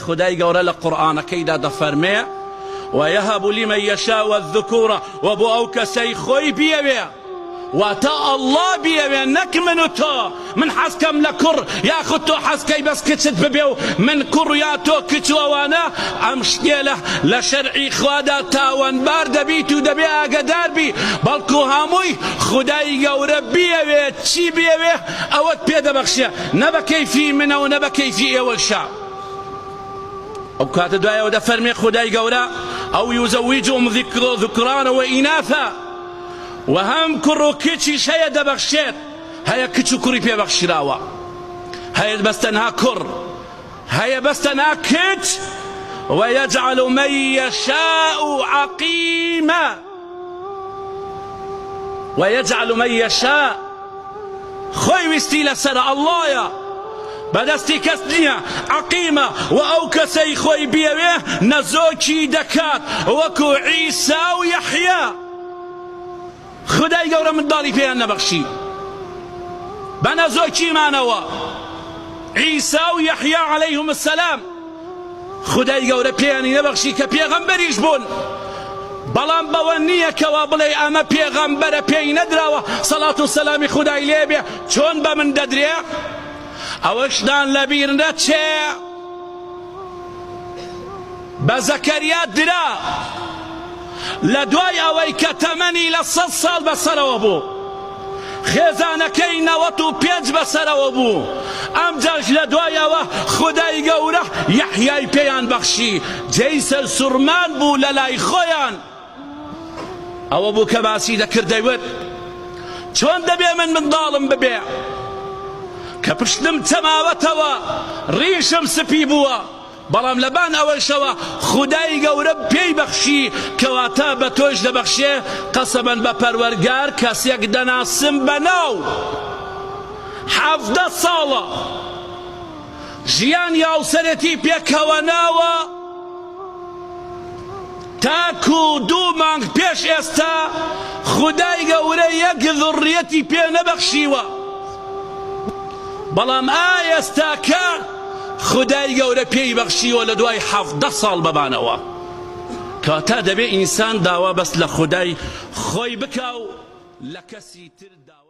خدای گەورە لە قورئانەکەیدا دەفەرمێ ويهب لمن يشاء الذكورة وبو أو كسي خوي بيوي واتا الله بيوي نك منو تو من حسكم لكر ياخذ تو حسكي بس كتشت ببيو من كر يا تو كتشو وانا امشكله لشرعي خوادا تاوان بار دبيتو دبي اقدار بي بلكو هاموي خداي قور بيوي تشي بيوي اوت بيدا بخشيه نبا كيفي منه ونبا كيفي اول شعب او كات دعاء ودا فرمي خداي قورا او يزوجهم ذكرانا واناثا وهم كرو كتشي شيء دبخشيت هيا كتشو كوري بيا بخشراوا هيا بس تنها كر هيا بس تنها كت ويجعل من يشاء عقيما ويجعل من يشاء خوي وستيل سر الله يا بدستي كسنيا عقيمة وأو كسي خوي بيويه نزوكي دكات وكو عيسى ويحيى خداي قورا من داري فيها نبخشي بنزوكي مانوا عيسى ويحيى عليهم السلام خداي قورا بياني نبخشي كبيغمبريش بون بلان بوانية كوابلي اما بيغمبر بيي ندراوة صلاة والسلام خداي ليبيا چون بمن ددريا اوشدان لبير نتشي بزكريا درا لدواي اوي كتمني لصد صال بسروا بو خيزانكي نوتو بيج بسروا بو امجاج لدواي اوه خداي قوره يحيى بيان بخشي جيسر سرمان بو للاي خويان او بو كباسي دكر دايوت چون دبي من ظالم ببيع كبشتم تماوتوا ريشم سبي بوا بلام لبان اول شوا خداي قورا بي بخشي كواتا بتوش دبخشي قسما بپرورگار كسيك دناسم بناو 17 صالة جيان ياو سرتي بيكواناوا تاكو دو مانگ بيش استا خداي قورا يك ذريتي بي نبخشيوا بلام ئاستاکە خدای گەورە پێی بەخشیوە لە دوای 17 ساڵ ببانەوە کەواتە دەبێ ئینسان داوا بەس لە خدای خۆی بکا و لە کەسی تر داوا